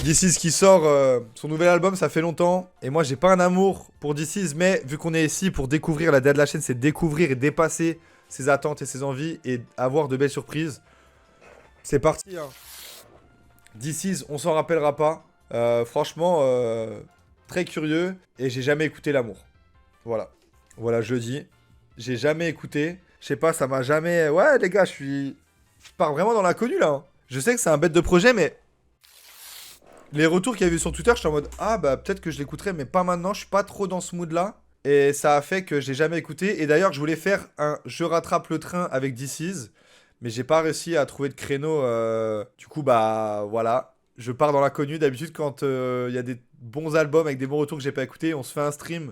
This Is qui sort son nouvel album, ça fait longtemps. Et moi, j'ai pas un amour pour This Is, mais vu qu'on est ici pour découvrir, la DA de la chaîne, c'est découvrir et dépasser ses attentes et ses envies et avoir de belles surprises. C'est parti, hein. This Is, on s'en rappellera pas. Franchement, très curieux. Et j'ai jamais écouté l'amour. Voilà. Voilà, je le dis. J'ai jamais écouté. Je sais pas, ça m'a jamais... Ouais, les gars, je pars vraiment dans l'inconnu, là. Hein. Je sais que c'est un bête de projet, mais... Les retours qu'il y a eu sur Twitter, je suis en mode... Ah, bah, peut-être que je l'écouterai, mais pas maintenant. Je suis pas trop dans ce mood-là. Et ça a fait que j'ai jamais écouté. Et d'ailleurs, je voulais faire un Je rattrape le train avec This Is. Mais j'ai pas réussi à trouver de créneau. Du coup, bah, voilà. Je pars dans l'inconnu. D'habitude, quand il y a des bons albums avec des bons retours que j'ai pas écoutés, on se fait un stream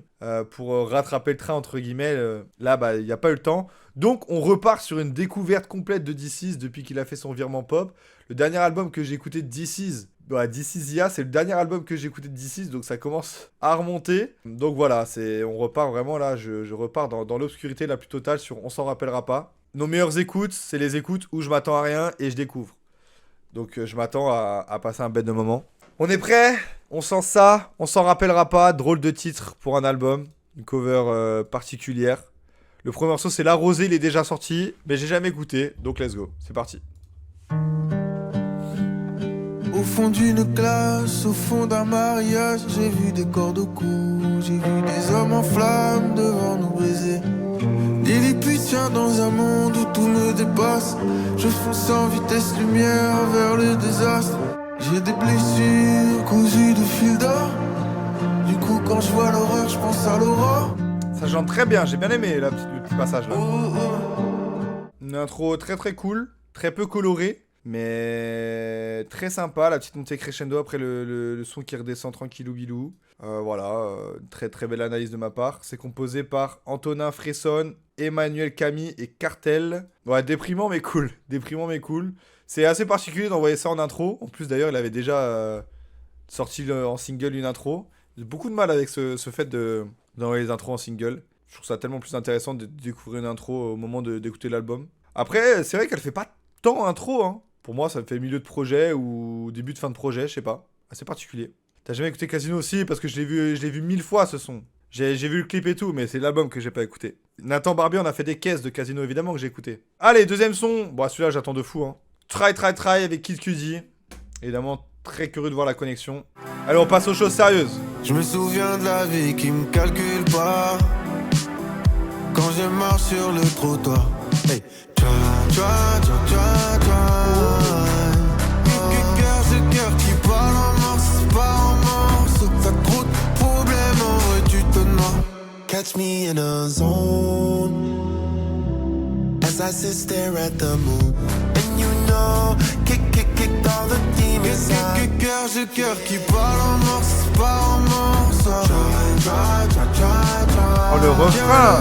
pour rattraper le train, entre guillemets. Là, bah, il n'y a pas eu le temps. Donc, on repart sur une découverte complète de This Is depuis qu'il a fait son virement pop. Le dernier album que j'ai écouté de This Is, bah, This Is Ya, c'est le dernier album que j'ai écouté de This Is, donc ça commence à remonter. Donc voilà, on repart vraiment là, je repars dans l'obscurité la plus totale sur On s'en rappellera pas. Nos meilleures écoutes, c'est les écoutes où je m'attends à rien et je découvre. Donc je m'attends à passer un bête de moment. On est prêt? On sent ça, on s'en rappellera pas. Drôle de titre pour un album, une cover particulière. Le premier morceau c'est La Rosée, il est déjà sorti, mais j'ai jamais écouté, donc let's go, c'est parti. Au fond d'une classe, au fond d'un mariage, j'ai vu des cordes au cou, j'ai vu des hommes en flammes devant nous baiser. Des Lilliputiens dans un monde où tout me dépasse. Je fonce en vitesse lumière vers le désastre. J'ai des blessures cousues de fil d'or. Du coup quand je vois l'horreur, je pense à l'aurore. Ça chante très bien, j'ai bien aimé le petit passage là. Une intro très très cool, très peu colorée. Mais très sympa, la petite montée crescendo après le son qui redescend tranquillou bilou. Voilà, très très belle analyse de ma part. C'est composé par Antonin Fresson, Emmanuel Camille et Cartel. Ouais, déprimant mais cool. Déprimant mais cool. C'est assez particulier d'envoyer ça en intro. En plus d'ailleurs, il avait déjà sorti en single une intro. J'ai beaucoup de mal avec ce fait d'envoyer les intros en single. Je trouve ça tellement plus intéressant de découvrir une intro au moment d'écouter l'album. Après, c'est vrai qu'elle fait pas tant intro, hein. Pour moi, ça me fait milieu de projet ou début de fin de projet, je sais pas. Assez particulier. T'as jamais écouté Casino aussi? Parce que je l'ai vu 1000 fois ce son. J'ai vu le clip et tout, mais c'est l'album que j'ai pas écouté. Nathan Barbier, on a fait des caisses de Casino, évidemment, que j'ai écouté. Allez, deuxième son. Bon, celui-là, j'attends de fou, hein. Try avec Kid Cudi. Évidemment, très curieux de voir la connexion. Allez, on passe aux choses sérieuses. Je me souviens de la vie qui me calcule pas. Quand je marche sur le trottoir. Hey. Cœur qui parle en morceaux, pas en morceaux. T'as trop de problèmes, en vrai tu te noies. Catch me in a zone as I sit stare at the moon. And you know, kick all the demons out. Cœur qui parle en morceaux, pas en morceaux. Oh, le refrain.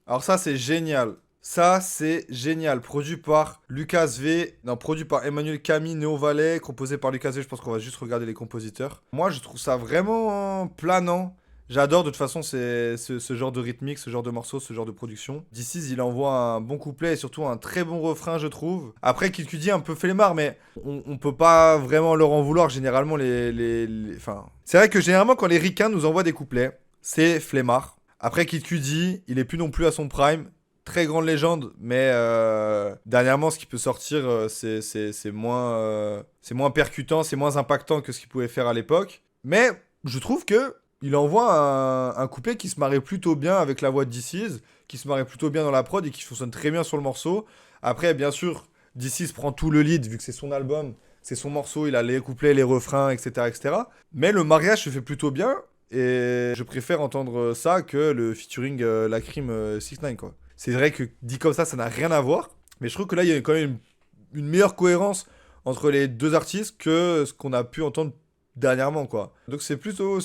Alors ça c'est génial. Ça c'est génial. Produit par Lucas V. Non, produit par Emmanuel Camille, Néo Valet. Composé par Lucas V. Je pense qu'on va juste regarder les compositeurs. Moi je trouve ça vraiment planant. J'adore de toute façon ce genre de rythmique, ce genre de morceau, ce genre de production. This Is, il envoie un bon couplet et surtout un très bon refrain je trouve. Après Kid Cudi un peu flemmard mais on peut pas vraiment leur en vouloir généralement Enfin... C'est vrai que généralement quand les ricains nous envoient des couplets, c'est flemmard. Après Kid Cudi, il est plus non plus à son prime. Très grande légende, mais dernièrement, ce qui peut sortir, c'est moins percutant, c'est moins impactant que ce qu'il pouvait faire à l'époque. Mais je trouve que il envoie un couplet qui se marie plutôt bien avec la voix de This Is, qui se marie plutôt bien dans la prod et qui fonctionne très bien sur le morceau. Après, bien sûr, This Is prend tout le lead vu que c'est son album, c'est son morceau, il a les couplets, les refrains, etc., etc. Mais le mariage se fait plutôt bien. Et je préfère entendre ça que le featuring Lacrim 6ix9ine, quoi. C'est vrai que dit comme ça n'a rien à voir. Mais je trouve que là, il y a quand même une meilleure cohérence entre les deux artistes que ce qu'on a pu entendre dernièrement, quoi. Donc c'est plutôt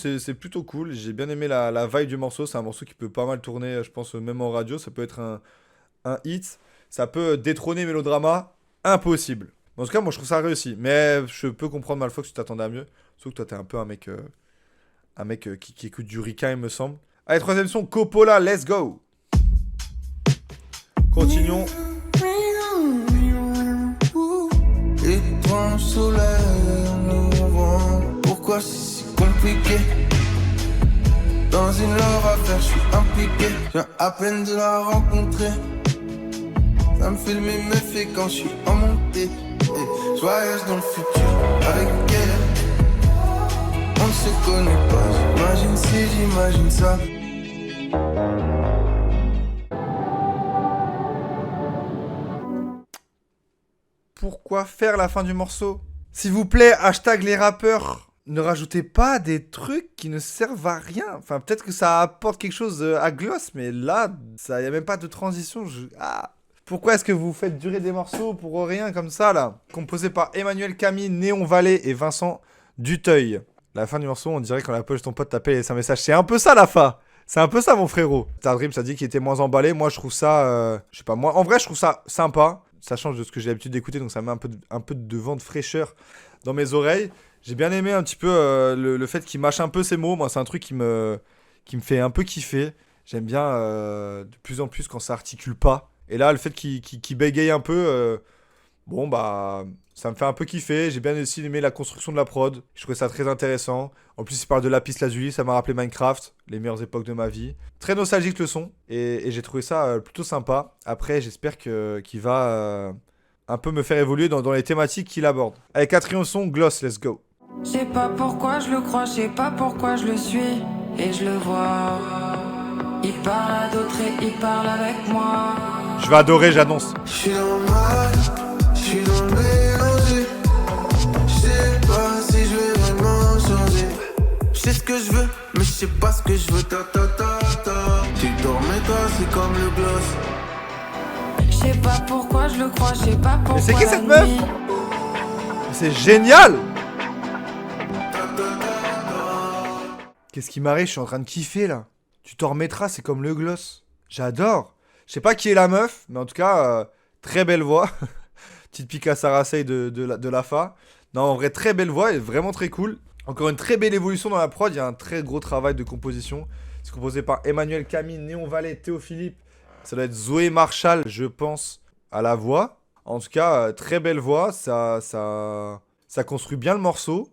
cool. J'ai bien aimé la vibe du morceau. C'est un morceau qui peut pas mal tourner, je pense, même en radio. Ça peut être un hit. Ça peut détrôner Mélodrama. Impossible. En tout cas, moi, je trouve ça réussi. Mais je peux comprendre Malfox que tu t'attendais à mieux. Sauf que toi, t'es un peu un mec qui écoute du Rika, il me semble. Allez, troisième son, Coppola, let's go. Continuons. soleil en ouvrant. Pourquoi c'est si compliqué? Dans une leur affaire, je suis impliqué. Je viens à peine de la rencontrer. Ça me fait le même effet quand je suis en montée. Je voyage dans le futur avec elle. On ne se connaît pas, j'imagine si j'imagine ça. Pourquoi faire la fin du morceau? S'il vous plaît, hashtag les rappeurs, ne rajoutez pas des trucs qui ne servent à rien. Enfin, peut-être que ça apporte quelque chose à Gloss, mais là, il n'y a même pas de transition. Pourquoi est-ce que vous faites durer des morceaux pour rien comme ça, là? Composé par Emmanuel Camille, Néon Vallée et Vincent Duteuil. La fin du morceau, on dirait quand la poche de ton pote t'appelle et laisse un message. C'est un peu ça, la fin. C'est un peu ça, mon frérot. Tardrim, ça dit qu'il était moins emballé. Moi, je trouve ça... je sais pas, moi... En vrai, je trouve ça sympa. Ça change de ce que j'ai l'habitude d'écouter, donc ça met un peu de vent de fraîcheur dans mes oreilles. J'ai bien aimé un petit peu le fait qu'il mâche un peu ses mots. Moi, c'est un truc qui me fait un peu kiffer. J'aime bien de plus en plus quand ça articule pas. Et là, le fait qu'il bégaye un peu, bon, bah, ça me fait un peu kiffer. J'ai bien aussi aimé la construction de la prod. Je trouvais ça très intéressant. En plus, il parle de lapis lazuli, ça m'a rappelé Minecraft, les meilleures époques de ma vie. Très nostalgique le son, et j'ai trouvé ça plutôt sympa. Après, j'espère qu'il va un peu me faire évoluer dans les thématiques qu'il aborde. Allez, quatrième son, Gloss, let's go. Je sais pas pourquoi je le crois, je sais pas pourquoi je le suis, et je le vois. Il parle à d'autres et il parle avec moi. Je vais adorer, j'annonce. Je suis dans le mal, je suis dans le mélanger. Je sais pas si je vais vraiment changer. Je sais ce que je veux, mais je sais pas ce que je veux. Tu dors mais toi c'est comme le gloss. Je sais pas pourquoi je le crois, je sais pas pourquoi. Mais c'est qui la cette meuf? nuit. C'est génial! Qu'est-ce qui m'arrive? Je suis en train de kiffer là. Tu t'en remettras, c'est comme le gloss. J'adore. Je sais pas qui est la meuf, mais en tout cas, très belle voix. Petite pique à Sarah Sey de la Fa. Non, en vrai, très belle voix et vraiment très cool. Encore une très belle évolution dans la prod. Il y a un très gros travail de composition. C'est composé par Emmanuel Camille, Néon Vallée, Théo Philippe. Ça doit être Zoé Marshall, je pense, à la voix. En tout cas, très belle voix. Ça construit bien le morceau.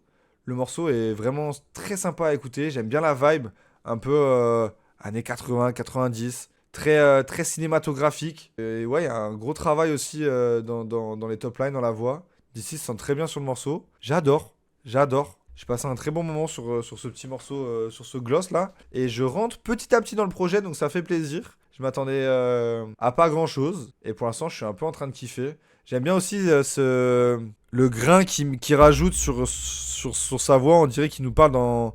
Le morceau est vraiment très sympa à écouter. J'aime bien la vibe. Un peu années 80, 90. Très cinématographique. Et ouais, il y a un gros travail aussi dans les top lines, dans la voix. D'ici se sent très bien sur le morceau. J'adore. J'ai passé un très bon moment sur ce petit morceau, sur ce gloss là. Et je rentre petit à petit dans le projet, donc ça fait plaisir. Je m'attendais à pas grand chose. Et pour l'instant, je suis un peu en train de kiffer. J'aime bien aussi le grain qui rajoute sur sa voix. On dirait qu'il nous parle dans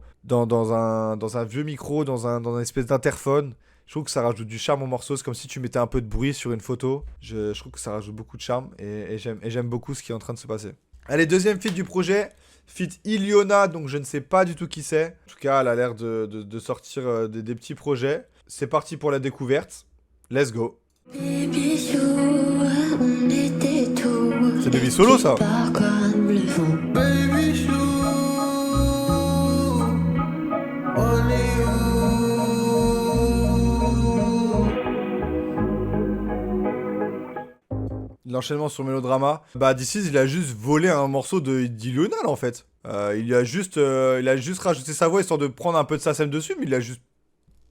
un vieux micro, dans une espèce d'interphone. Je trouve que ça rajoute du charme au morceau. C'est comme si tu mettais un peu de bruit sur une photo. Je trouve que ça rajoute beaucoup de charme. Et j'aime beaucoup ce qui est en train de se passer. Allez, deuxième feat du projet. Feat Iliona. Donc je ne sais pas du tout qui c'est. En tout cas, elle a l'air de sortir des petits projets. C'est parti pour la découverte. Let's go. C'est Baby Solo ça. Baby chou, on est où? L'enchaînement sur Mélodrama. Bah d'ici il a juste volé un morceau d'Iliona en fait. Il a juste rajouté sa voix histoire de prendre un peu de sa scène dessus, mais il a juste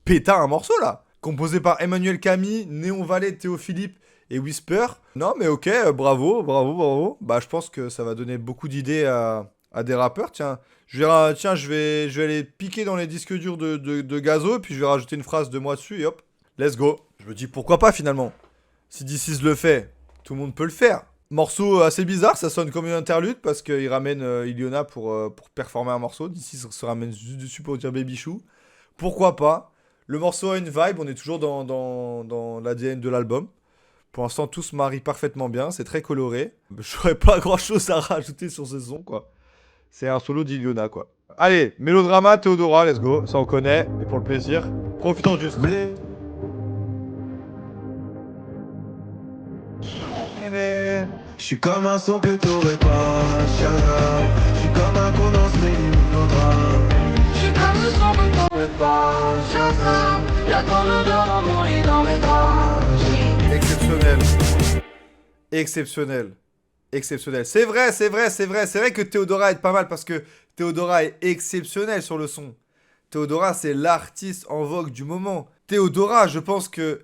pété un morceau là. Composé par Emmanuel Camille, Néon Vallée, Théo Philippe et Whisper. Non mais ok, bravo. Bah je pense que ça va donner beaucoup d'idées à des rappeurs. Tiens, je vais aller piquer dans les disques durs de Gazo, et puis je vais rajouter une phrase de moi dessus et hop, let's go. Je me dis pourquoi pas finalement. Si D6 le fait, tout le monde peut le faire. Morceau assez bizarre, ça sonne comme une interlude parce qu'il ramène Iliona pour performer un morceau. D6 se ramène juste dessus pour dire Baby Chou. Pourquoi pas? Le morceau a une vibe, on est toujours dans l'ADN de l'album. Pour l'instant, tout se marie parfaitement bien, c'est très coloré. J'aurais pas grand chose à rajouter sur ce son, quoi. C'est un solo d'Iliona, quoi. Allez, Mélodrama, Théodora, let's go, ça on connaît, et pour le plaisir, profitons juste. Je suis comme un son que t'aurais pas, Shana. Je suis comme un condensé mélodrame. Je suis comme le son que t'aurais pas, Shana. Y'a ton odeur dans mon lit, dans mes bras. exceptionnel. C'est vrai que Théodora est pas mal parce que Théodora est exceptionnel sur le son. Théodora, c'est l'artiste en vogue du moment. Théodora, je pense que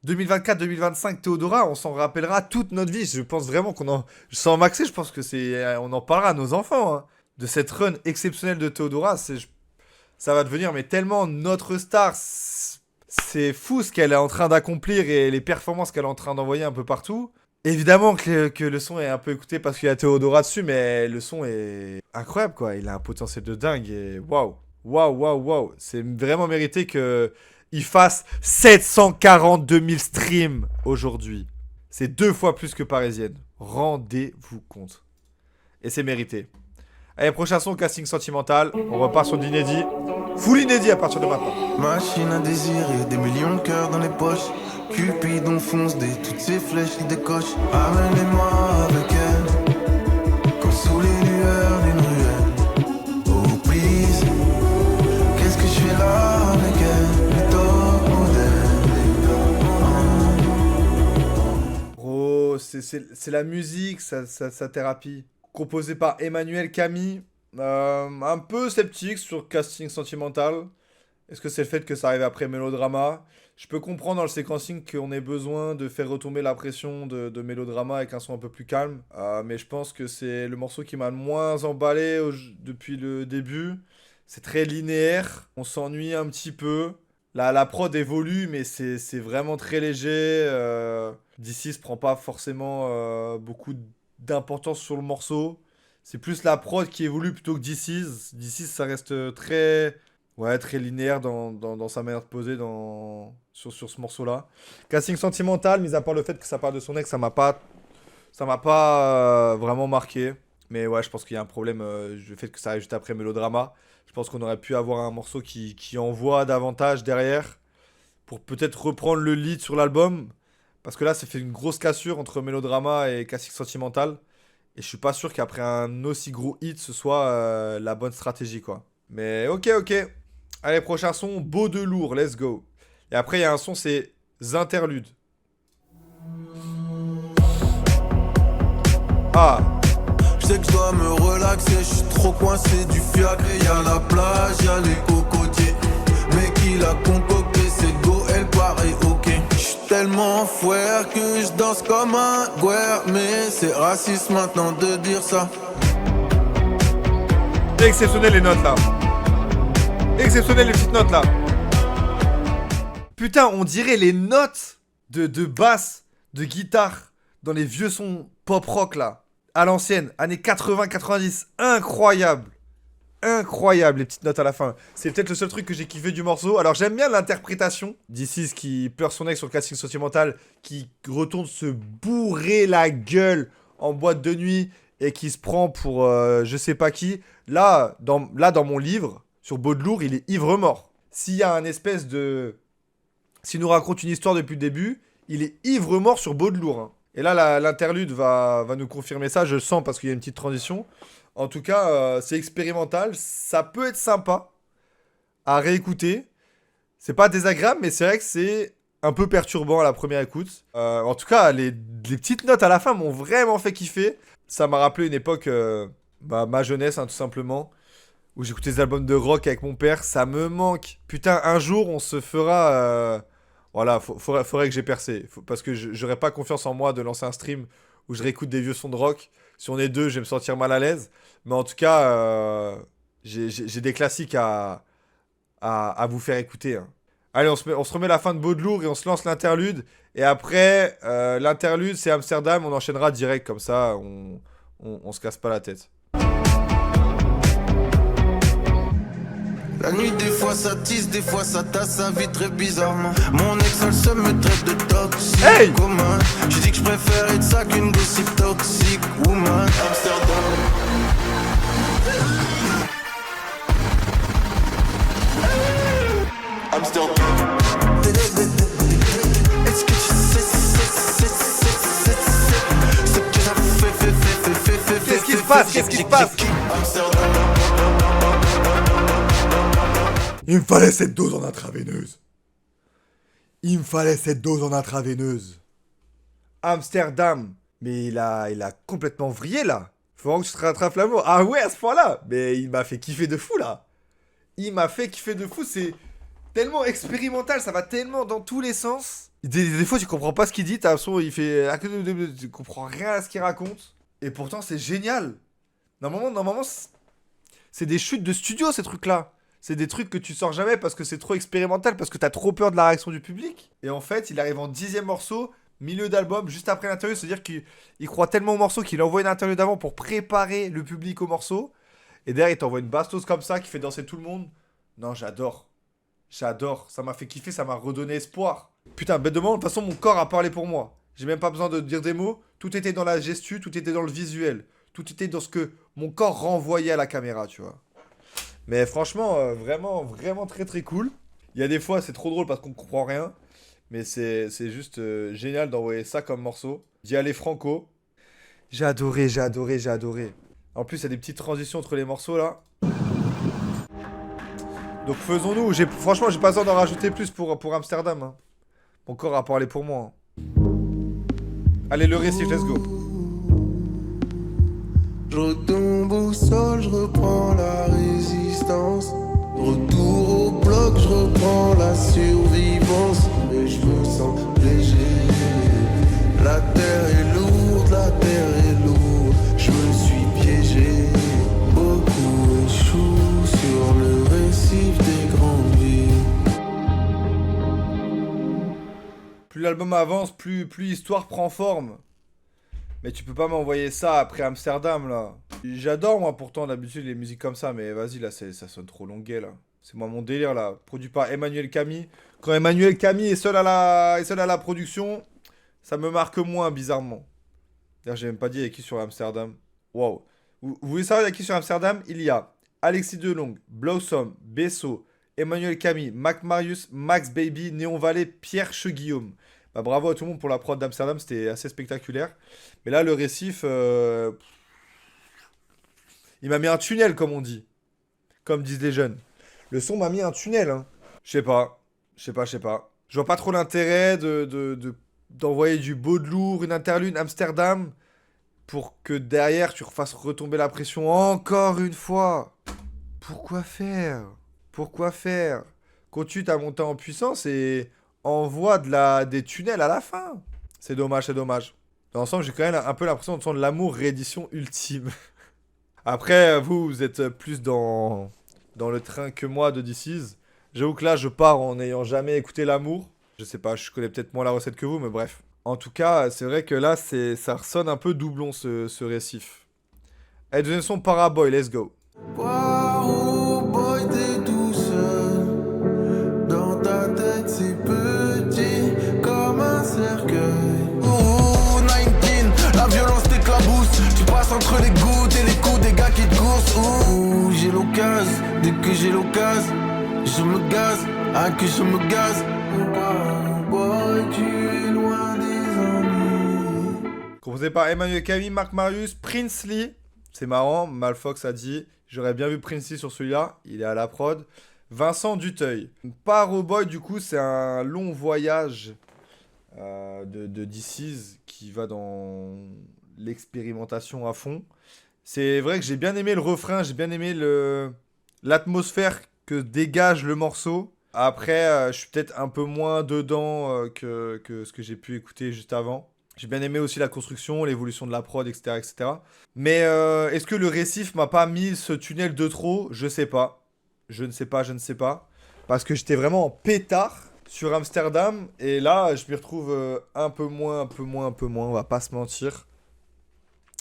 2024-2025, Théodora, on s'en rappellera toute notre vie. Je pense vraiment qu'on en... Sans maxer, je pense que c'est... On en parlera à nos enfants, hein. De cette run exceptionnelle de Théodora, ça va devenir mais tellement notre star. C'est fou ce qu'elle est en train d'accomplir et les performances qu'elle est en train d'envoyer un peu partout. Évidemment que le son est un peu écouté parce qu'il y a Théodora dessus, mais le son est incroyable, quoi. Il a un potentiel de dingue et waouh. Waouh. C'est vraiment mérité qu'il fasse 742 000 streams aujourd'hui. C'est 2 fois plus que Parisienne. Rendez-vous compte. Et c'est mérité. Allez, prochain son, casting sentimental. On repart sur de l'inédit. Full inédit à partir de maintenant. Machine à désirer, des millions de cœurs dans les poches. Cupidon fonce toutes ses flèches, il décoche. Amenez-moi avec elle, comme sous les lueurs d'une ruelle. Oh please, qu'est-ce que je fais là avec elle? Les top modèles. Bro, c'est la musique, sa thérapie. Composé par Emmanuel Camille. Un peu sceptique sur casting sentimental. Est-ce que c'est le fait que ça arrive après Mélodrama? Je peux comprendre dans le séquencing qu'on ait besoin de faire retomber la pression de Mélodrama avec un son un peu plus calme. Mais je pense que c'est le morceau qui m'a le moins emballé depuis le début. C'est très linéaire. On s'ennuie un petit peu. La prod évolue, mais c'est vraiment très léger. D6 prend pas forcément beaucoup d'importance sur le morceau. C'est plus la prod qui évolue plutôt que D6. D6, ça reste très linéaire dans sa manière de poser sur ce morceau-là. Casting sentimental, mis à part le fait que ça parle de son ex, ça m'a pas vraiment marqué. Mais ouais, je pense qu'il y a un problème, le fait que ça arrive juste après Mélodrama. Je pense qu'on aurait pu avoir un morceau qui envoie davantage derrière pour peut-être reprendre le lead sur l'album. Parce que là, ça fait une grosse cassure entre Mélodrama et Casting sentimental. Et je suis pas sûr qu'après un aussi gros hit, ce soit la bonne stratégie, quoi. Mais ok. Allez, prochain son, Beau de lourd, let's go. Et après, il y a un son, c'est Interludes. Ah. Je sais que je dois me relaxer, je suis trop coincé du fiacre. Et y'a la plage, y'a les cocotiers. Mais qui l'a concocté, c'est go, elle paraît ok. J'suis tellement fouère que je danse comme un guerre. Mais c'est raciste maintenant de dire ça. Exceptionnel les notes là. Exceptionnel les petites notes là. Putain, on dirait les notes de basse, de guitare dans les vieux sons pop rock là. À l'ancienne, années 80-90. Incroyable. Incroyable les petites notes à la fin. C'est peut-être le seul truc que j'ai kiffé du morceau. Alors j'aime bien l'interprétation d'Isis qui pleure son ex sur le casting sentimental, qui retourne se bourrer la gueule en boîte de nuit et qui se prend pour je sais pas qui. Là, dans mon livre, sur Baudelourd, il est ivre-mort. S'il y a un espèce de... S'il nous raconte une histoire depuis le début, il est ivre-mort sur Baudelourd. Hein. Et là, l'interlude va nous confirmer ça, je le sens, parce qu'il y a une petite transition. En tout cas, c'est expérimental. Ça peut être sympa à réécouter. C'est pas désagréable, mais c'est vrai que c'est un peu perturbant à la première écoute. En tout cas, les petites notes à la fin m'ont vraiment fait kiffer. Ça m'a rappelé une époque, ma jeunesse, hein, tout simplement, où j'écoutais des albums de rock avec mon père. Ça me manque. Putain, un jour, on se fera... Voilà, faudrait que j'ai percé. Parce que j'aurais pas confiance en moi de lancer un stream où je réécoute des vieux sons de rock. Si on est deux, je vais me sentir mal à l'aise. Mais en tout cas, j'ai des classiques à vous faire écouter. Hein. Allez, on se remet la fin de Baudelourd et on se lance l'interlude. Et après, l'interlude, c'est Amsterdam. On enchaînera direct comme ça. On se casse pas la tête. La nuit, des fois ça tisse, des fois ça tasse sa vie très bizarrement. Mon ex, elle se me traite de toxique. Hey! Comment? J'ai dit que je préférais de ça qu'une gossip toxique woman. Amsterdam. Amsterdam. Est-ce que tu sais ce que j'ai fait? Qu'est-ce qui se passe? Qu'est-ce qui se passe? Il me fallait cette dose en intraveineuse. Il me fallait cette dose en intraveineuse. Amsterdam. Mais il a complètement vrillé, là. Faut vraiment que tu te rattrapes l'amour. Ah ouais, à ce point-là. Mais il m'a fait kiffer de fou, là. Il m'a fait kiffer de fou. C'est tellement expérimental, ça va tellement dans tous les sens. Des fois, tu comprends pas ce qu'il dit. T'as l'impression il fait... Tu comprends rien à ce qu'il raconte. Et pourtant, c'est génial. Normalement, c'est des chutes de studio, ces trucs-là. C'est des trucs que tu sors jamais parce que c'est trop expérimental, parce que t'as trop peur de la réaction du public. Et en fait, il arrive en 10e morceau, milieu d'album, juste après l'interview. C'est-à-dire qu'il croit tellement au morceau qu'il envoie une interview d'avant pour préparer le public au morceau. Et derrière, il t'envoie une bastos comme ça qui fait danser tout le monde. Non, j'adore. J'adore. Ça m'a fait kiffer, ça m'a redonné espoir. Putain, bête de moment, de toute façon, mon corps a parlé pour moi. J'ai même pas besoin de dire des mots. Tout était dans la gestu, tout était dans le visuel. Tout était dans ce que mon corps renvoyait à la caméra, tu vois. Mais franchement, vraiment, vraiment très très cool. Il y a des fois, c'est trop drôle parce qu'on comprend rien. Mais c'est juste génial d'envoyer ça comme morceau. D'y aller franco. J'ai adoré, j'ai adoré, j'ai adoré. En plus, il y a des petites transitions entre les morceaux là. Donc faisons-nous. Franchement, j'ai pas besoin d'en rajouter plus pour Amsterdam. Hein. Mon corps a parlé pour moi. Hein. Allez, le récif, let's go. Je retombe au sol, je reprends la résistance. Retour au bloc, je reprends la survivance. Mais je me sens léger. La terre est lourde, la terre est lourde. Je me suis piégé. Beaucoup échouent sur le récif des grandes villes. Plus l'album avance, plus l'histoire prend forme. Mais tu peux pas m'envoyer ça après Amsterdam, là. J'adore, moi, pourtant, d'habitude, les musiques comme ça. Mais vas-y, là, ça sonne trop longuet, là. C'est moi mon délire, là. Produit par Emmanuel Camille. Quand Emmanuel Camille est seul à la production, ça me marque moins, bizarrement. D'ailleurs, j'ai même pas dit avec qui sur Amsterdam. Waouh. Vous voulez savoir avec qui sur Amsterdam? Il y a Alexis Delonge, Blossom, Besso, Emmanuel Camille, Mac Marius, Max Baby, Néon Vallée, Pierre Cheguillaume. Bah, bravo à tout le monde pour la prod d'Amsterdam, c'était assez spectaculaire. Mais là, le récif, il m'a mis un tunnel, comme on dit. Comme disent les jeunes. Le son m'a mis un tunnel, hein. Je sais pas. Je vois pas trop l'intérêt d'envoyer du beau de lourd, une interlude Amsterdam, pour que derrière, tu refasses retomber la pression encore une fois. Pourquoi faire? Continue ta montée en puissance et envoie des tunnels à la fin. C'est dommage. Dans l'ensemble, j'ai quand même un peu l'impression d'entendre l'amour réédition ultime. Après, vous êtes plus dans le train que moi de DC's. J'avoue que là, je pars en n'ayant jamais écouté l'amour. Je sais pas, je connais peut-être moins la recette que vous, mais bref. En tout cas, c'est vrai que là, ça ressonne un peu doublon, ce récif. Allez, deuxième son, Paraboy, let's go. Wow, boy, t'es tout seul. Dans ta tête, c'est petit comme un cercueil. Ouh, 19, la violence t'éclabousse. Tu passes entre les gouttes et les coups des gars qui te coursent. Ouh, j'ai l'occasion, dès que j'ai l'occasion, je me gaze, que je me gaze. Wow, boy, tu es loin des ennuis. Composé par Emmanuel Camille, Marc Marius, Princely. C'est marrant, Malfox a dit, j'aurais bien vu Princely sur celui-là, il est à la prod. Vincent Duteuil. Paraboy, du coup, c'est un long voyage de DC's qui va dans l'expérimentation à fond. C'est vrai que j'ai bien aimé le refrain, j'ai bien aimé l'atmosphère que dégage le morceau. Après, je suis peut-être un peu moins dedans que ce que j'ai pu écouter juste avant. J'ai bien aimé aussi la construction, l'évolution de la prod, etc. etc. Mais est-ce que le récif m'a pas mis ce tunnel de trop? Je sais pas. Je ne sais pas. Parce que j'étais vraiment en pétard sur Amsterdam. Et là, je m'y retrouve un peu moins. On va pas se mentir.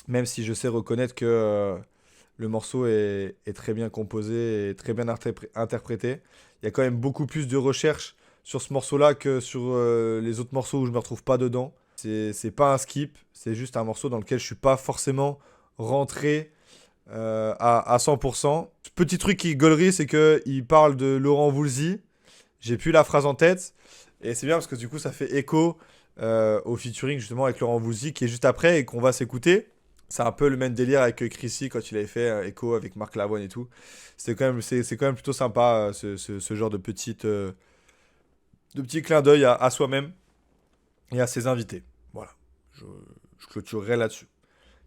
Même si je sais reconnaître que le morceau est très bien composé et très bien interprété. Il y a quand même beaucoup plus de recherche sur ce morceau-là que sur les autres morceaux où je me retrouve pas dedans. C'est pas un skip, c'est juste un morceau dans lequel je suis pas forcément rentré à 100%. Petit truc qui gaulerie, c'est qu'il parle de Laurent Voulzy. J'ai plus la phrase en tête. Et c'est bien parce que du coup, ça fait écho au featuring justement avec Laurent Voulzy qui est juste après et qu'on va s'écouter. C'est un peu le même délire avec Chrissy quand il avait fait écho avec Marc Lavoine et tout. C'est quand même plutôt sympa ce genre de petits clins d'œil à soi-même et à ses invités. Voilà. Je clôturerai là-dessus.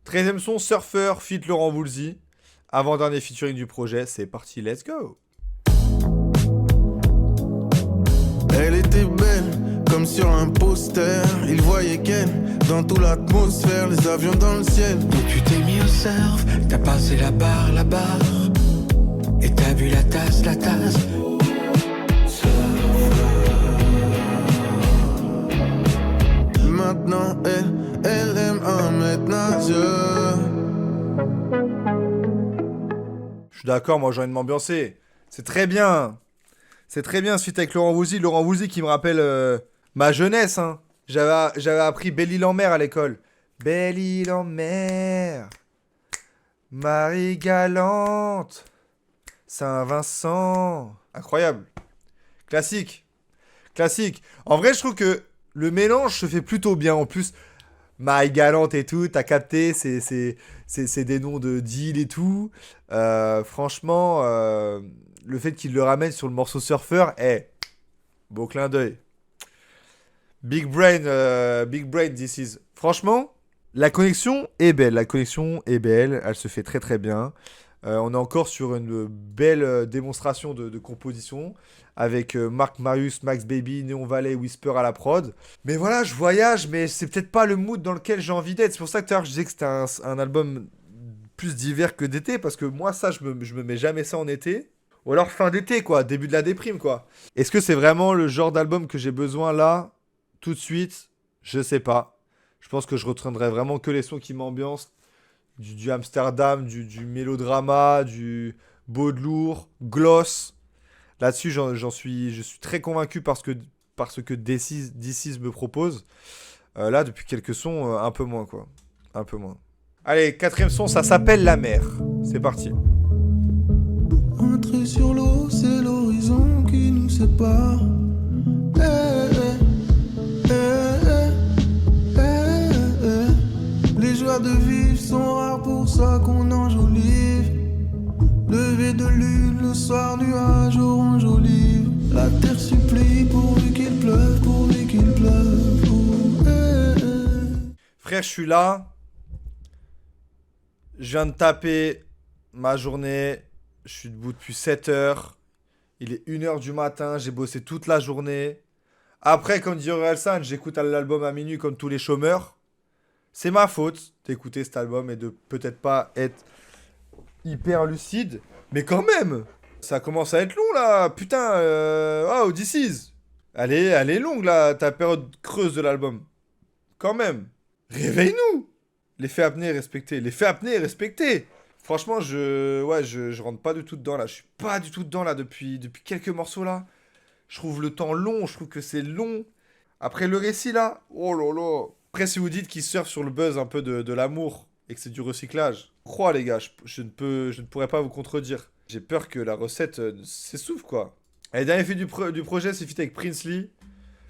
13e son, Surfer, feat. Laurent Voulzy. Avant-dernier featuring du projet, c'est parti, let's go. Elle était belle, comme sur un poster. Il voyait qu'elle, dans toute l'atmosphère, les avions dans le ciel. Donc tu t'es mis au surf, t'as passé la barre, et t'as bu la tasse. Maintenant elle aime un maître nageur. Je suis d'accord, moi j'ai envie de m'ambiancer. C'est très bien. C'est très bien ce feat avec Laurent Voulzy. Laurent Voulzy qui me rappelle ma jeunesse. Hein. J'avais appris Belle-Île-en-Mer à l'école. Belle-Île-en-Mer, Marie-Galante, Saint-Vincent. Incroyable. Classique. Classique. En vrai, je trouve que le mélange se fait plutôt bien. En plus, Marie-Galante et tout, t'as capté, c'est des noms de deal et tout. Franchement, le fait qu'il le ramène sur le morceau Surfer, beau clin d'œil. Big brain, this is. Franchement, la connexion est belle. Elle se fait très très bien. On est encore sur une belle démonstration de composition avec Marc Marius, Max Baby, Néon Valley, Whisper à la prod. Mais voilà, je voyage, mais c'est peut-être pas le mood dans lequel j'ai envie d'être. C'est pour ça que tout à l'heure je disais que c'était un album plus d'hiver que d'été, parce que moi ça, je me mets jamais ça en été. Ou alors fin d'été, quoi, début de la déprime, quoi. Est-ce que c'est vraiment le genre d'album que j'ai besoin là, tout de suite? Je sais pas. Je pense que je retiendrai vraiment que les sons qui m'ambiancent. Du Amsterdam, du mélodrama, du Baudelourd, Gloss. Là-dessus, je suis très convaincu parce que This Is me propose. Là, depuis quelques sons, un peu moins, quoi. Un peu moins. Allez, 4e son, ça s'appelle La Mer. C'est parti. Entrer sur l'eau, c'est l'horizon qui nous sépare. Les joies de vivre sont rares, pour ça qu'on enjolive. Lever de lune, le soir, nuage orange olive. La terre supplie pourvu qu'il pleuve, Frère, je suis là. Je viens de taper ma journée. Je suis debout depuis 7 heures. Il est 1h du matin. J'ai bossé toute la journée. Après, comme dit Orelsan, j'écoute l'album à minuit comme tous les chômeurs. C'est ma faute d'écouter cet album et de peut-être pas être hyper lucide. Mais quand même, ça commence à être long là. Putain, This Is. Elle est longue là, ta période creuse de l'album. Quand même. Réveille-nous. L'effet apnée est respecté. Franchement, je rentre pas du tout dedans là. Je suis pas du tout dedans là depuis quelques morceaux là. Je trouve le temps long, je trouve que c'est long. Après le récit là, oh là là. Après, si vous dites qu'il surfe sur le buzz un peu de l'amour et que c'est du recyclage, crois les gars, je ne pourrais pas vous contredire. J'ai peur que la recette s'essouffle quoi. Et dernier feat du projet, c'est feat avec Princely.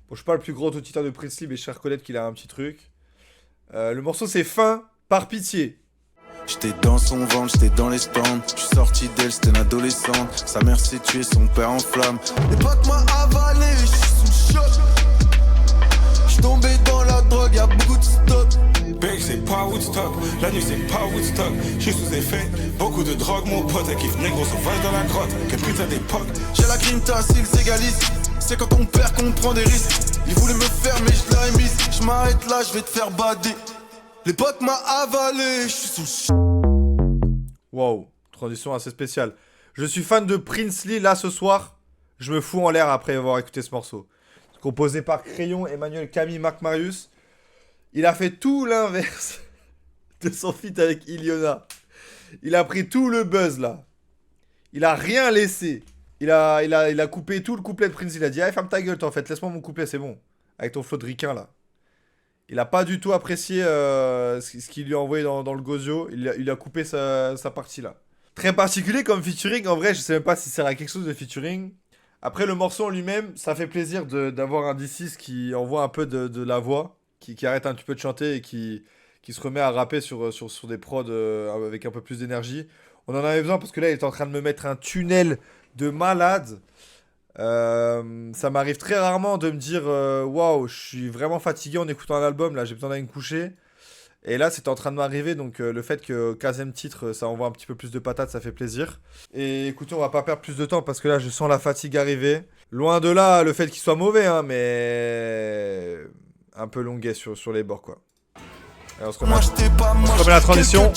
Bon, je suis pas le plus gros auditeur de Princely, mais je sais reconnaître qu'il a un petit truc. Le morceau c'est Fin, par pitié. J'étais dans son ventre, j'étais dans les stands. J'suis sorti d'elle, c'était une adolescente. Sa mère s'est tuée, son père en flamme. Les potes m'a avalé, j'suis sous le choc. J'suis tombé dans la drogue, y'a beaucoup de stock. Bec, c'est pas Woodstock, la nuit c'est pas Woodstock. J'suis sous effet, beaucoup de drogue, mon pote. Elle kiffe négro sauvage dans la grotte. Quelle putain d'époque. J'ai la grinta, s'il s'égalise. C'est quand on perd qu'on prend des risques. Il voulait me faire, mais je l'ai mise. J'm'arrête là, j'vais te faire bader. L'époque m'a avalé, j'suis sous. Wow, transition assez spéciale. Je suis fan de Princely, là ce soir. Je me fous en l'air après avoir écouté ce morceau. Composé par Crayon, Emmanuel Camille, Marc Marius. Il a fait tout l'inverse de son feat avec Iliona. Il a pris tout le buzz là. Il a rien laissé. Il a coupé tout le couplet de Prince. Il a dit ah, ferme ta gueule toi en fait, laisse-moi mon couplet, c'est bon. Avec ton flow de ricain là. Il a pas du tout apprécié ce qu'il lui a envoyé dans le gozio. Il a coupé sa partie là. Très particulier comme featuring. En vrai, je sais même pas si ça sert à quelque chose de featuring. Après, le morceau en lui-même, ça fait plaisir d'avoir un D6 qui envoie un peu de la voix, qui arrête un petit peu de chanter et qui se remet à rapper sur des prods avec un peu plus d'énergie. On en avait besoin parce que là, il est en train de me mettre un tunnel de malade. Ça m'arrive très rarement de me dire waouh, je suis vraiment fatigué en écoutant un album, là j'ai besoin d'aller me coucher. Et là, c'était en train de m'arriver, donc le fait que 15e titre, ça envoie un petit peu plus de patates, ça fait plaisir. Et écoutez, on va pas perdre plus de temps parce que là, je sens la fatigue arriver. Loin de là, le fait qu'il soit mauvais, hein, mais un peu longuet sur les bords, quoi. Et on se remet la transition.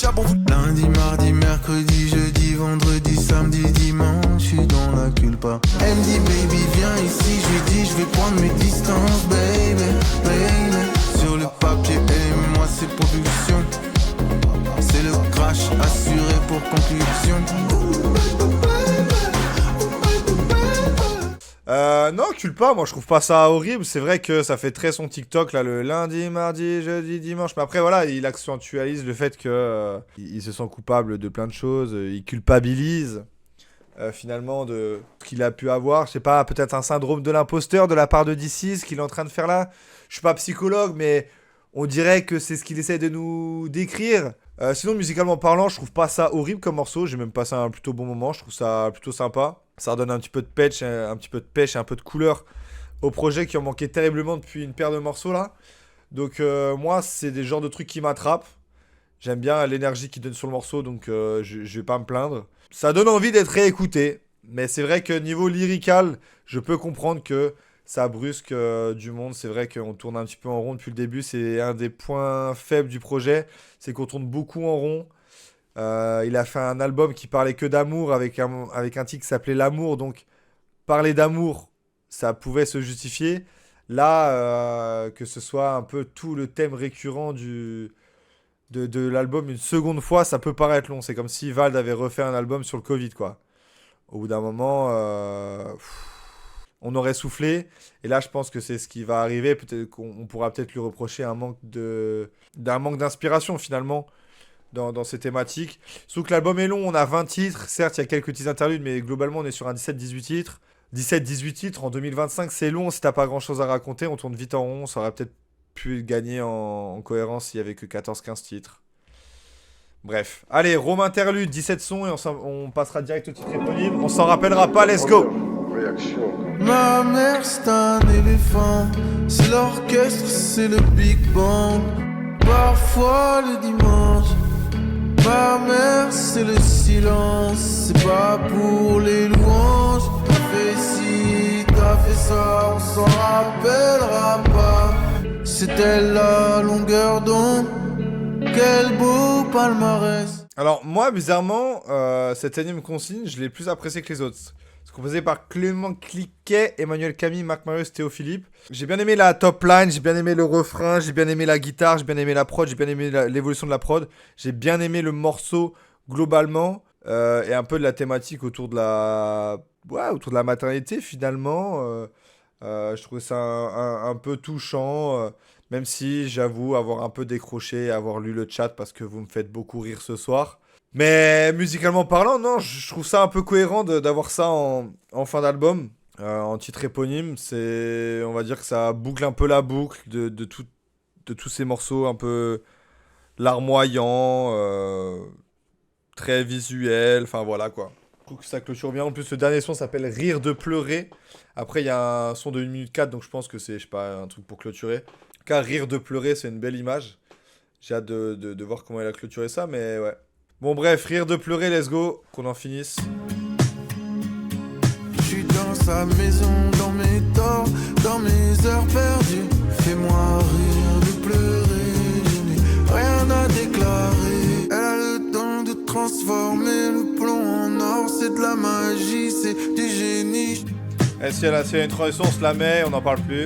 Lundi, mardi, mercredi, jeudi, vendredi, samedi, dimanche, je suis dans la culpa. Elle me dit baby viens ici, je lui dis je vais prendre mes distances, baby, baby. Sur le papier, et moi c'est production. C'est le crash assuré pour conclusion. Non, culpa, moi je trouve pas ça horrible. C'est vrai que ça fait très son TikTok là, le lundi, mardi, jeudi, dimanche. Mais après, voilà, il accentualise le fait que il se sent coupable de plein de choses. Il culpabilise finalement de ce qu'il a pu avoir. Je sais pas, peut-être un syndrome de l'imposteur de la part de D6 qu'il est en train de faire là. Je suis pas psychologue, mais on dirait que c'est ce qu'il essaie de nous décrire. Sinon, musicalement parlant, je trouve pas ça horrible comme morceau. J'ai même passé un plutôt bon moment. Je trouve ça plutôt sympa. Ça redonne un petit peu de pêche, et un peu de couleur au projet qui en manquait terriblement depuis une paire de morceaux là. Donc moi, c'est des genres de trucs qui m'attrapent. J'aime bien l'énergie qu'il donne sur le morceau, donc je vais pas me plaindre. Ça donne envie d'être réécouté. Mais c'est vrai que niveau lyrical, je peux comprendre que ça brusque du monde. C'est vrai qu'on tourne un petit peu en rond depuis le début. C'est un des points faibles du projet. C'est qu'on tourne beaucoup en rond. Il a fait un album qui parlait que d'amour avec un titre qui s'appelait L'amour. Donc, parler d'amour, ça pouvait se justifier. Là, que ce soit un peu tout le thème récurrent de l'album une seconde fois, ça peut paraître long. C'est comme si Vald avait refait un album sur le Covid, quoi. Au bout d'un moment, on aurait soufflé. Et là, je pense que c'est ce qui va arriver. Peut-être qu'on pourra peut-être lui reprocher un manque d'inspiration, finalement, dans ces thématiques. Sauf que l'album est long, on a 20 titres. Certes, il y a quelques petits interludes, mais globalement, on est sur un 17-18 titres. 17-18 titres en 2025, c'est long. Si t'as pas grand-chose à raconter, on tourne vite en rond. Ça aurait peut-être pu gagner en cohérence s'il y avait que 14-15 titres. Bref. Allez, Rome interlude, 17 sons et on passera direct au titre éponyme. On s'en rappellera pas, let's go! Ma mère c'est un éléphant, c'est l'orchestre, c'est le Big Bang. Parfois le dimanche, ma mère c'est le silence. C'est pas pour les louanges. T'as fait ci, t'as fait ça, on s'en rappellera pas. C'était la longueur d'onde, quel beau palmarès. Alors moi, bizarrement, cette énième consigne, je l'ai plus apprécié que les autres. C'est composé par Clément Cliquet, Emmanuel Camille, Marc Marius, Théo Philippe. J'ai bien aimé la top line, j'ai bien aimé le refrain, j'ai bien aimé la guitare, j'ai bien aimé la prod, j'ai bien aimé l'évolution de la prod. J'ai bien aimé le morceau globalement et un peu de la thématique autour de la maternité finalement. Je trouvais ça un peu touchant, même si j'avoue avoir un peu décroché et avoir lu le chat parce que vous me faites beaucoup rire ce soir. Mais musicalement parlant, non, je trouve ça un peu cohérent d'avoir ça en fin d'album, en titre éponyme. On va dire que ça boucle un peu la boucle de tous ces morceaux un peu larmoyants, très visuels, enfin voilà quoi. Je trouve que ça clôture bien. En plus, le dernier son s'appelle Rire de pleurer. Après, il y a un son de 1 minute 4, donc je pense que c'est, je sais pas, un truc pour clôturer. Car Rire de pleurer, c'est une belle image. J'ai hâte de voir comment il a clôturé ça, mais ouais. Bon bref, Rire de pleurer, let's go, qu'on en finisse. Je suis dans sa maison, dans mes torts, dans mes heures perdues. Fais-moi rire de pleurer, je n'ai rien à déclarer. Elle a le temps de transformer le plomb en or, c'est de la magie, c'est du génie. Et si elle a une transition, on se la met, on n'en parle plus.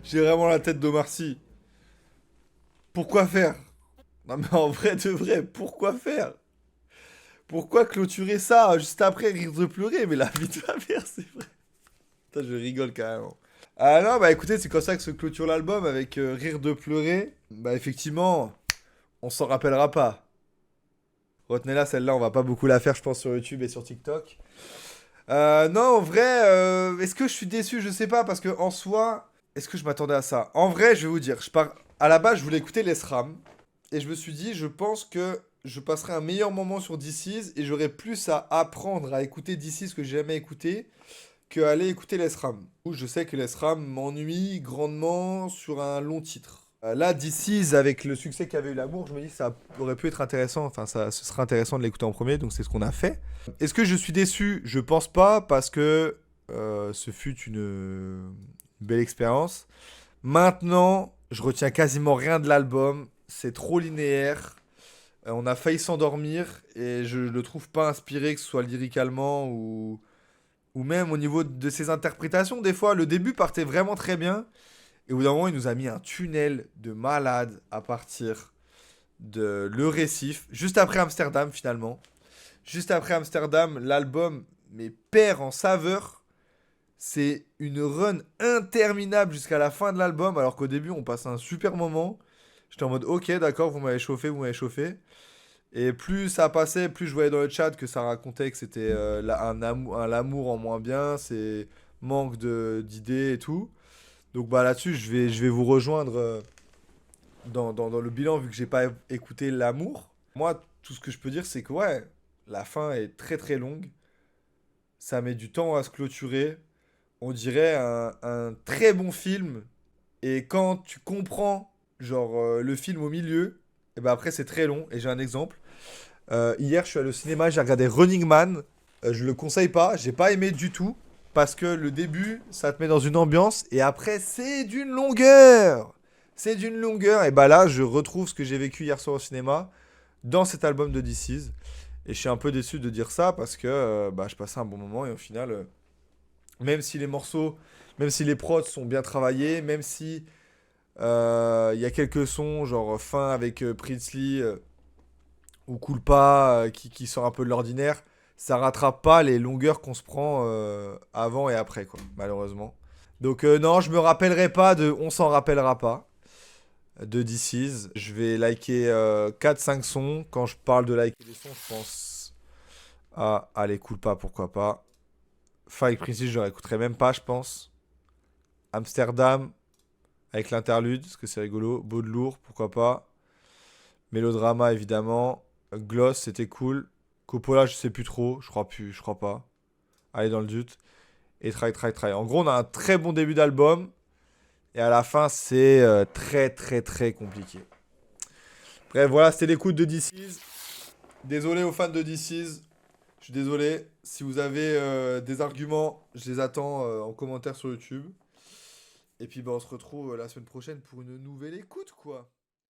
J'ai vraiment la tête d'Omar Sy. Pourquoi faire? Non mais en vrai de vrai, pourquoi faire? Pourquoi clôturer ça juste après Rire de pleurer? Mais la vie de ma mère, c'est vrai. Putain, je rigole carrément. Ah non, bah écoutez, c'est comme ça que se clôture l'album avec Rire de pleurer. Bah effectivement, on s'en rappellera pas. Retenez-la, celle-là, on va pas beaucoup la faire, je pense, sur YouTube et sur TikTok. Non, en vrai, est-ce que je suis déçu? Je sais pas, parce que en soi... Est-ce que je m'attendais à ça? En vrai, je vais vous dire, à la base, je voulais écouter Les SRAM. Et je me suis dit, je pense que je passerai un meilleur moment sur DC's et j'aurai plus à apprendre à écouter DC's que j'ai jamais écouté qu'à aller écouter Les Ram. Je sais que Les Ram m'ennuie grandement sur un long titre. Là, DC's, avec le succès qu'avait eu l'amour, je me dis que ça aurait pu être intéressant. Enfin, ce serait intéressant de l'écouter en premier, donc c'est ce qu'on a fait. Est-ce que je suis déçu? Je pense pas, parce que ce fut une belle expérience. Maintenant, je retiens quasiment rien de l'album. C'est trop linéaire. On a failli s'endormir et je le trouve pas inspiré, que ce soit lyricalement ou même au niveau de ses interprétations. Des fois, le début partait vraiment très bien. Et au bout d'un moment, il nous a mis un tunnel de malade à partir de Le Récif, juste après Amsterdam finalement. Juste après Amsterdam, l'album perd en saveur. C'est une run interminable jusqu'à la fin de l'album, alors qu'au début, on passe un super moment. J'étais en mode, ok, d'accord, vous m'avez chauffé, vous m'avez chauffé. Et plus ça passait, plus je voyais dans le chat que ça racontait que c'était l'amour en moins bien, c'est manque d'idées et tout. Donc bah là-dessus, je vais vous rejoindre dans le bilan, vu que j'ai pas écouté l'amour. Moi, tout ce que je peux dire, c'est que ouais, la fin est très très longue. Ça met du temps à se clôturer. On dirait un très bon film. Et quand tu comprends, genre, le film au milieu, et ben après c'est très long. Et j'ai un exemple. Hier, je suis allé au cinéma, j'ai regardé Running Man. Je le conseille pas, j'ai pas aimé du tout. Parce que le début, ça te met dans une ambiance. Et après, c'est d'une longueur. C'est d'une longueur. Et bah là, je retrouve ce que j'ai vécu hier soir au cinéma dans cet album de DC's. Et je suis un peu déçu de dire ça parce que bah, je passais un bon moment. Et au final, même si les morceaux, même si les prods sont bien travaillés, même si il y a quelques sons, genre fin avec Princely ou Culpa qui sort un peu de l'ordinaire, ça rattrape pas les longueurs qu'on se prend avant et après, quoi, malheureusement. Donc non, je me rappellerai pas de On s'en rappellera pas de DC's. Je vais liker 4-5 sons. Quand je parle de liker des sons, je pense à Allez, Culpa, pourquoi pas. Fin avec Princely, je ne réécouterai même pas, je pense. Amsterdam, avec l'interlude, parce que c'est rigolo. Beau de lourd, pourquoi pas. Mélodrama, évidemment. Gloss, c'était cool. Coppola, je sais plus trop. Je crois pas. Allez dans le doute. Et Try. En gros, on a un très bon début d'album. Et à la fin, c'est très, très, très compliqué. Bref, voilà, c'était l'écoute de DC's. Désolé aux fans de DC's. Je suis désolé. Si vous avez des arguments, je les attends en commentaire sur YouTube. Et puis, bah, on se retrouve la semaine prochaine pour une nouvelle écoute, quoi.